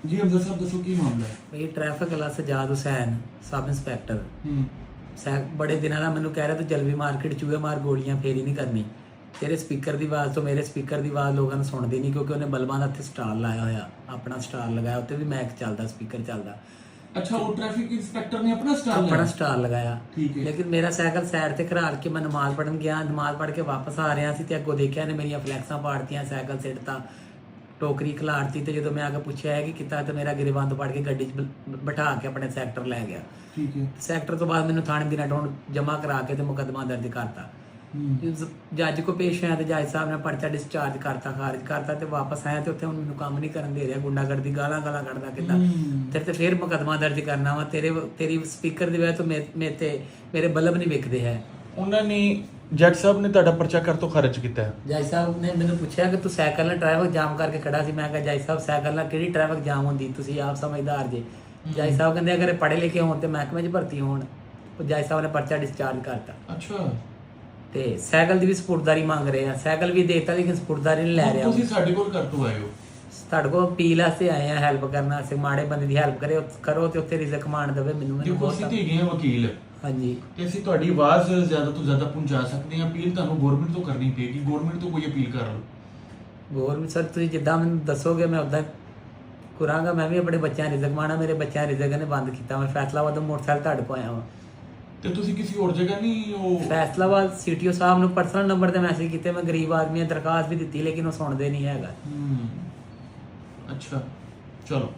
ਜੀ ਅਫਜ਼ਲ ਸਾਹਿਬ ਦੱਸੋ ਕੀ ਮਾਮਲਾ ਹੈ। ਇਹ ਟ੍ਰੈਫਿਕ ਵਾਲਾ ਸਜਾਦ ਹੁਸੈਨ ਸਬ ਇੰਸਪੈਕਟਰ ਬੜੇ ਦਿਨਾਂ ਦਾ ਮੈਨੂੰ ਕਹਿ ਰਿਹਾ ਤੂੰ ਜਲਵੀ ਮਾਰਕੀਟ ਚੂਹੇ ਮਾਰ ਗੋਲੀਆਂ ਫੇਰੀ ਨਹੀਂ ਕਰਨੀ। ਤੇਰੇ ਸਪੀਕਰ ਦੀ ਆਵਾਜ਼ ਤੋਂ ਮੇਰੇ ਸਪੀਕਰ ਦੀ ਆਵਾਜ਼ ਲੋਕਾਂ ਨੂੰ ਸੁਣਦੀ ਨਹੀਂ, ਕਿਉਂਕਿ ਉਹਨੇ ਬਲਬਾਂ ਦਾ ਇੱਥੇ ਸਟਾਲ ਲਾਇਆ ਹੋਇਆ, ਆਪਣਾ ਸਟਾਲ ਲਗਾਇਆ, ਉੱਤੇ ਵੀ ਮੈਕ ਚੱਲਦਾ, ਸਪੀਕਰ ਚੱਲਦਾ। ਅੱਛਾ, ਉਹ ਟ੍ਰੈਫਿਕ ਇੰਸਪੈਕਟਰ ਨੇ ਆਪਣਾ ਸਟਾਲ ਲਗਾਇਆ। ਲੇਕਿਨ ਮੇਰਾ ਸਾਈਕਲ ਸਾਈਡ ਤੇ ਖਰਾਲ ਕੇ ਮੈਂ ਨਮਾਜ਼ ਪੜਨ ਗਿਆ, ਨਮਾਜ਼ ਪੜ ਕੇ ਵਾਪਸ ਆ ਰਿਹਾ ਸੀ ਤੇ ਅੱਗੋਂ ਦੇਖਿਆ ਨੇ ਮੇਰੀਆਂ ਫਲੈਕਸਾਂ ਪਾੜਤੀਆਂ, ਸਾਈਕਲ ਸਿੱਟਤਾ, ਟੋਕਰੀ ਖਿਲਾਰਤੀ। ਤੇ ਜਦੋਂ ਮੈਂ ਆ ਕੇ ਪੁੱਛਿਆ ਹੈ ਕਿ ਕਿਤਾ, ਤੇ ਮੇਰਾ ਗਿਰੇਬੰਦ ਪੜ ਕੇ ਗੱਡੀ 'ਚ ਬਿਠਾ ਕੇ ਆਪਣੇ ਸੈਕਟਰ ਲੈ ਗਿਆ। ਠੀਕ ਹੈ। ਸੈਕਟਰ ਤੋਂ ਬਾਅਦ ਮੈਨੂੰ ਥਾਣੇ ਦੀ ਨਟੋਨ ਜਮ੍ਹਾਂ ਕਰਾ ਕੇ ਤੇ ਮੁਕੱਦਮਾ ਦਰਜ ਕਰਤਾ। ਜੱਜ ਕੋ ਪੇਸ਼ ਹੋਇਆ ਤੇ ਜੱਜ ਸਾਹਿਬ ਨੇ ਪਰਚਾ ਡਿਸਚਾਰਜ ਕਰਤਾ, ਖਾਰਜ ਕਰਤਾ ਤੇ ਵਾਪਸ ਆਇਆ ਤੇ ਉੱਥੇ ਹੁਣ ਮੈਨੂੰ ਕੰਮ ਨਹੀਂ ਕਰਨ ਦੇ ਰਿਹਾ, ਗੁੰਡਾਗਰਦੀ, ਗਾਲਾਂ ਕੱਢਦਾ ਕਿੱਦਾਂ ਤੇ ਫਿਰ ਮੁਕੱਦਮਾ ਦਰਜ ਕਰਨਾ ਵਾ। ਤੇਰੀ ਸਪੀਕਰ ਦੀ ਵਜ੍ਹਾ ਤੋਂ ਮੇਰੇ ਬਲਬ ਨਹੀਂ ਵਿਕਦੇ ਹੈ। ਉਹਨਾਂ ਨੇ ਜੱਜ ਸਾਹਿਬ ਨੇ ਤੁਹਾਡਾ ਪਰਚਾ ਕਰ ਤੋਂ ਖਾਰਜ ਕੀਤਾ ਹੈ। ਜੱਜ ਸਾਹਿਬ ਨੇ ਮੈਨੂੰ ਪੁੱਛਿਆ ਕਿ ਤੂੰ ਸਾਈਕਲ ਨਾਲ ਟ੍ਰੈਫਿਕ ਜਾਮ ਕਰਕੇ ਖੜਾ ਸੀ। ਮੈਂ ਕਿਹਾ ਜੱਜ ਸਾਹਿਬ ਸਾਈਕਲ ਨਾਲ ਕਿਹੜੀ ਟ੍ਰੈਫਿਕ ਜਾਮ ਹੁੰਦੀ, ਤੁਸੀਂ ਆਪ ਸਮਝਦਾਰ ਜੇ। ਜੱਜ ਸਾਹਿਬ ਕਹਿੰਦੇ ਅਗਰ ਪੜ੍ਹੇ ਲਿਖੇ ਹੋਣ ਤੇ ਮਹਿਕਮੇ 'ਚ ਭਰਤੀ ਹੋਣ। ਜੱਜ ਸਾਹਿਬ ਨੇ ਪਰਚਾ ਡਿਸਚਾਰਜ ਕਰਤਾ। ਅੱਛਾ। ਤੇ ਸਾਈਕਲ ਦੀ ਵੀ ਸਪੁਰਦਾਰੀ ਮੰਗ ਰਹੇ ਆ, ਸਾਈਕਲ ਵੀ ਦੇਤਾ ਲੇਕਿਨ ਸਪੁਰਦਾਰੀ ਨਹੀਂ ਲੈ ਰਿਹਾ। ਤੁਸੀਂ ਸਾਡੇ ਕੋਲ ਕਰ ਤੋਂ ਆਏ ਹੋ? ਤੁਹਾਡੇ ਕੋਲ ਅਪੀਲ ਵਾਸਤੇ ਆਏ ਆ, ਹੈਲਪ ਕਰਨ ਵਾਸਤੇ, ਮਾੜੇ ਬੰਦੇ ਦੀ ਹੈਲਪ ਕਰੋ ਤੇ ਉੱਥੇ ਰਿਜ਼ਕ ਮਾਣ ਦੇਵੇ ਮੈਨੂੰ। ਦੇਖੋ ਅਸੀਂ ਤੇ ਹੈਗੇ ਆ ਵਕੀਲ। ਹਾਂਜੀ। ਤੇ ਅਸੀਂ ਤੁਹਾਡੀ ਆਵਾਜ਼ ਜ਼ਿਆਦਾ ਤੋਂ ਜ਼ਿਆਦਾ ਪਹੁੰਚਾ ਸਕਦੇ ਹਾਂ। ਅਪੀਲ ਤੁਹਾਨੂੰ ਗਵਰਨਮੈਂਟ ਤੋਂ ਕਰਨੀ ਪਏਗੀ, ਗਵਰਨਮੈਂਟ ਤੋਂ ਕੋਈ ਅਪੀਲ ਕਰ ਲਓ। ਗਵਰਨਮੈਂਟ ਸਰ ਤੁਸੀਂ ਜਿੱਦਾਂ ਮੈਨੂੰ ਦੱਸੋਗੇ ਮੈਂ ਉੱਦਾਂ ਕਰਾਂਗਾ। ਮੈਂ ਵੀ ਆਪਣੇ ਬੱਚਿਆਂ ਰਿਜ਼ਕ ਮਾਣਾ, ਮੇਰੇ ਬੱਚਿਆਂ ਰਿਜ਼ਕ ਨੇ ਬੰਦ ਕੀਤਾ। ਮੈਂ ਫੈਸਲਾਬਾਦ ਤੋਂ ਮੋਟਰਸਾਈਕਲ ਤੁਹਾਡੇ ਕੋਲ ਆਇਆ ਹਾਂ। ਤੇ ਤੁਸੀਂ ਕਿਸੇ ਹੋਰ ਜਗ੍ਹਾ ਨਹੀਂ ਉਹ ਫੈਸਲਾਬਾਦ ਸੀਟੀਓ ਸਾਹਿਬ ਨੂੰ ਪਰਸਨਲ ਨੰਬਰ ਤੇ ਮੈਸੇਜ ਕੀਤੇ, ਮੈਂ ਗਰੀਬ ਆਦਮੀ ਦਰਖਾਸਤ ਵੀ ਦਿੱਤੀ ਲੇਕਿਨ ਉਹ ਸੁਣਦੇ ਨਹੀਂ ਹੈਗਾ। ਅੱਛਾ, ਚਲੋ।